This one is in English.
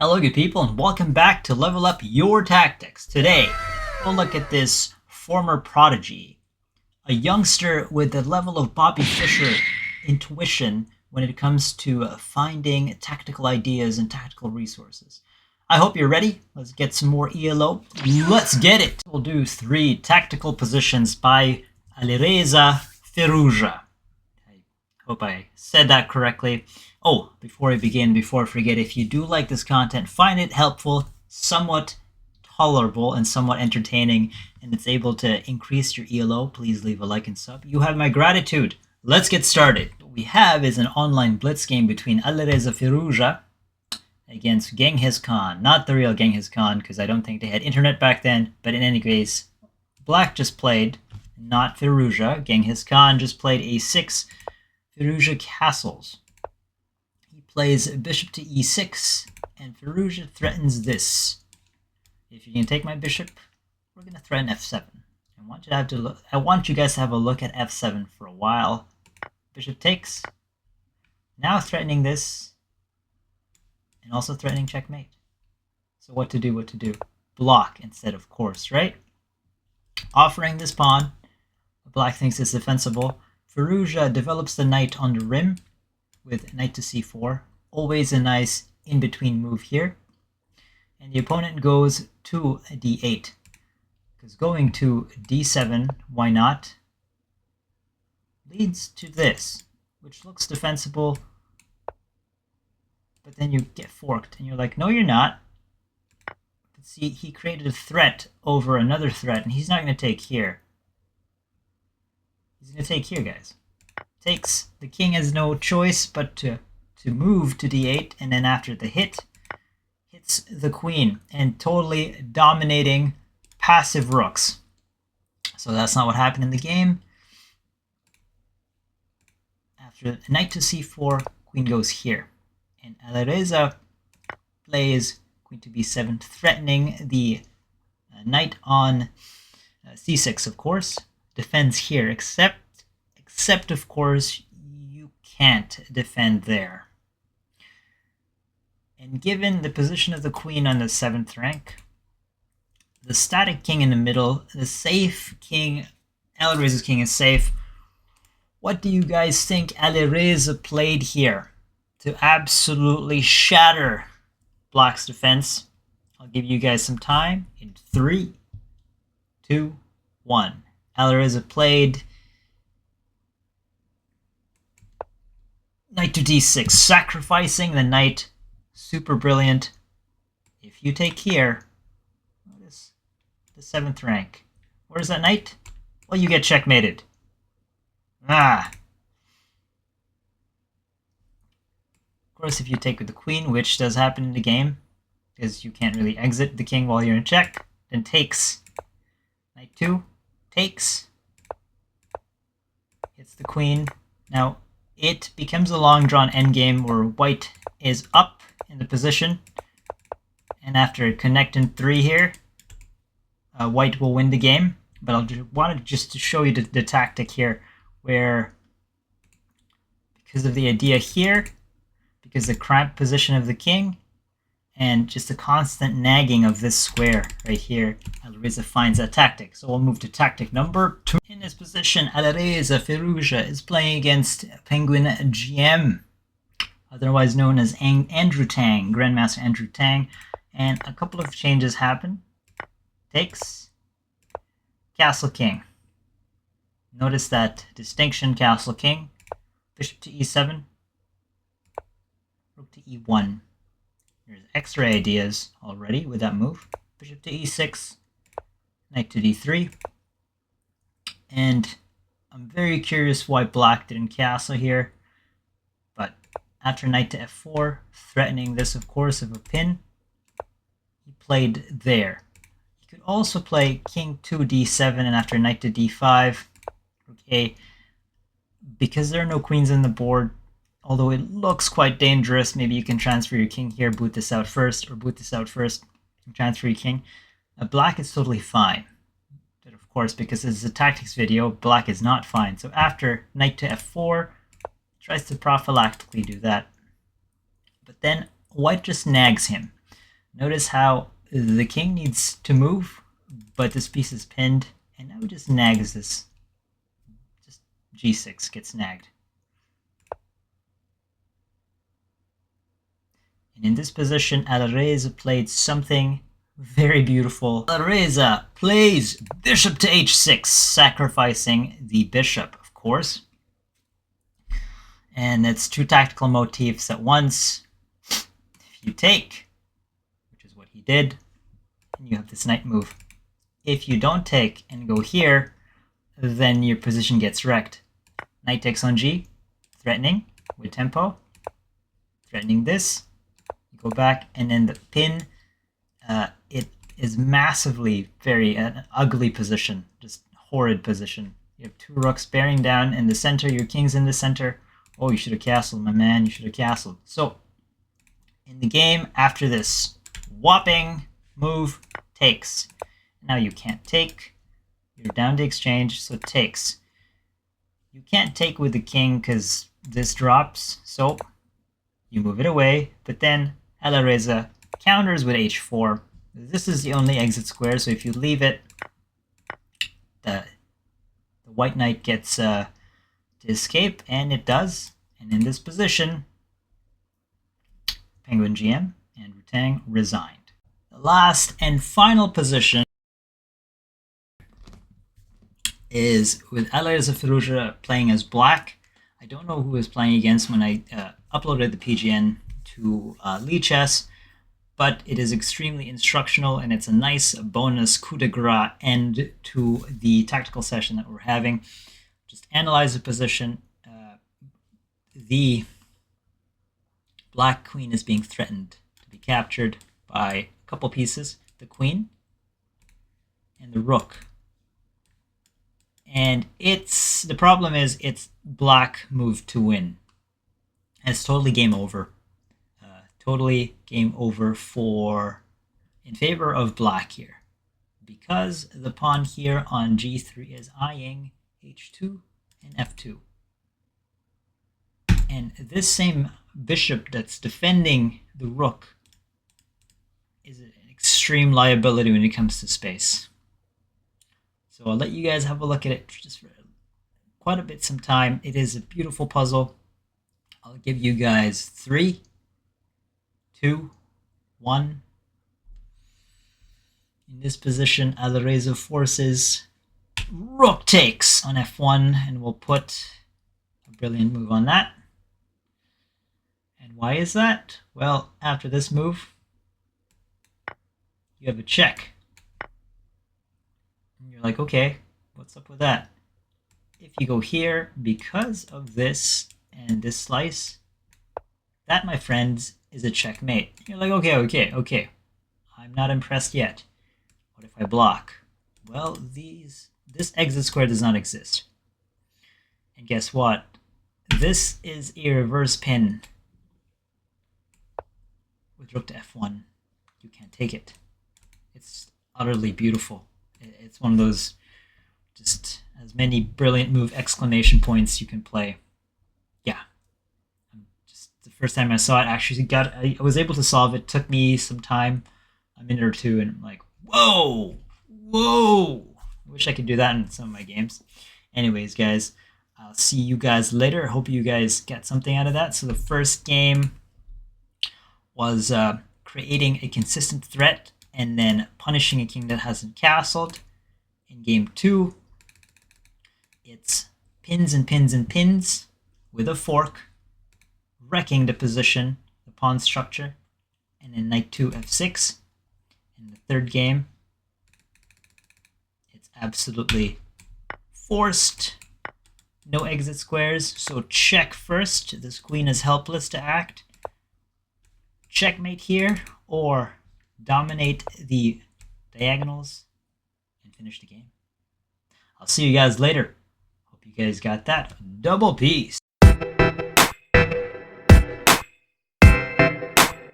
Hello good people and welcome back to Level Up Your Tactics. Today, we'll look at this former prodigy, a youngster with the level of Bobby Fischer intuition when it comes to finding tactical ideas and tactical resources. I hope you're ready. Let's get some more ELO. Let's get it! We'll do 3 tactical positions by Alireza Firouzja. I hope I said that correctly. Oh, before I begin, before I forget, if you do like this content, find it helpful, somewhat tolerable, and somewhat entertaining, and it's able to increase your ELO, please leave a like and sub. You have my gratitude. Let's get started. What we have is an online blitz game between Alireza Firouzja against Genghis Khan. Not the real Genghis Khan, because I don't think they had internet back then, but in any case, Black just played, not Firouzja. Genghis Khan just played a6, Firouzja castles. Plays bishop to e6, and Firouzja threatens this. If you can take my bishop, we're going to threaten f7. I want you guys to have a look at f7 for a while. Bishop takes. Now threatening this, and also threatening checkmate. So what to do, Block instead, of course, right? Offering this pawn. Black thinks it's defensible. Firouzja develops the knight on the rim with knight to c4. Always a nice in-between move here. And the opponent goes to d8. Because going to d7, why not, leads to this, which looks defensible, but then you get forked, and you're like, no, you're not. But see, he created a threat over another threat, and he's not going to take here. He's going to take here, guys. Takes. The king has no choice but to move to d8, and then after the hit, hits the queen and totally dominating passive rooks. So that's not what happened in the game. After knight to c4, queen goes here, and Alireza plays queen to b7, threatening the knight on c6, of course. Defends here, except of course you can't defend there. And given the position of the queen on the 7th rank, the static king in the middle, the safe king, Alireza's king is safe. What do you guys think Alireza played here to absolutely shatter Black's defense? I'll give you guys some time in 3, 2, 1. Alireza played knight to d6, sacrificing the knight. Super brilliant. If you take here, notice the 7th rank. Where's that knight? Well, you get checkmated. Of course, if you take with the queen, which does happen in the game, because you can't really exit the king while you're in check, then takes. Knight 2, takes. Hits the queen. Now, it becomes a long-drawn endgame where white is up in the position, and after connecting 3 here, white will win the game. But I wanted just to show you the tactic here, where because of the idea here, because the cramped position of the king, and just the constant nagging of this square right here, Alireza finds that tactic. So we'll move to tactic number 2. In this position, Alireza Firouzja is playing against Penguin GM, otherwise known as Andrew Tang, Grandmaster Andrew Tang, and a couple of changes happen. Takes, castle king. Notice that distinction, castle king, bishop to e7, rook to e1. There's extra ideas already with that move. Bishop to e6, knight to d3. And I'm very curious why Black didn't castle here. But after knight to f4, threatening this, of course, of a pin, he played there. He could also play king to d7, and after knight to d5, rook a. Because there are no queens on the board, although it looks quite dangerous, maybe you can transfer your king here, boot this out first, or boot this out first, and transfer your king. Black is totally fine. But of course, because this is a tactics video, Black is not fine. So after knight to f4, tries to prophylactically do that. But then white just nags him. Notice how the king needs to move, but this piece is pinned, and now he just nags this. Just g6 gets nagged. And in this position, Alireza played something very beautiful. Alireza plays bishop to h6, sacrificing the bishop, of course. And it's two tactical motifs at once. If you take, which is what he did, and you have this knight move. If you don't take and go here, then your position gets wrecked. Knight takes on g, threatening with tempo, threatening this. You go back, and then the pin, it is massively an ugly position, just horrid position. You have two rooks bearing down in the center, your king's in the center. Oh, you should have castled, my man, you should have castled. So, in the game, after this whopping move, takes. Now you can't take. You're down to exchange, so takes. You can't take with the king because this drops, so you move it away. But then Alireza counters with h4. This is the only exit square, so if you leave it, the white knight gets to escape, and it does. And in this position, Penguin GM and Rutang resigned. The last and final position is with Alireza Firouzja playing as black. I don't know who was playing against when I uploaded the PGN to Lichess, but it is extremely instructional, and it's a nice bonus coup de grace end to the tactical session that we're having. Just analyze the position. The black queen is being threatened to be captured by a couple pieces, the queen and the rook. And the problem is it's black move to win. And it's totally game over. Totally game over in favor of black here, because the pawn here on g3 is eyeing h2 and f2. And this same bishop that's defending the rook is an extreme liability when it comes to space. So I'll let you guys have a look at it just for quite a bit some time. It is a beautiful puzzle. I'll give you guys 3, 2, 1. In this position, Alireza forces rook takes on f1, and we'll put a brilliant move on that. And why is that? Well, after this move, you have a check. And you're like, okay, what's up with that? If you go here, because of this and this slice, that, my friends, is a checkmate. You're like, okay. I'm not impressed yet. What if I block? Well, this exit square does not exist. And guess what? This is a reverse pin with rook to f1. You can't take it. It's utterly beautiful. It's one of those just as many brilliant move exclamation points you can play. Yeah. Just the first time I saw it, actually I was able to solve it. Took me some time, a minute or two, and I'm like, whoa. I wish I could do that in some of my games. Anyways, guys, I'll see you guys later. Hope you guys get something out of that. So the first game was creating a consistent threat and then punishing a king that hasn't castled. In game 2, it's pins and pins and pins with a fork, wrecking the position, the pawn structure, and then knight 2 f6. In the third game, it's absolutely forced. No exit squares, so check first. This queen is helpless to act. Checkmate here, or dominate the diagonals and finish the game. I'll see you guys later. Hope you guys got that. Double peace.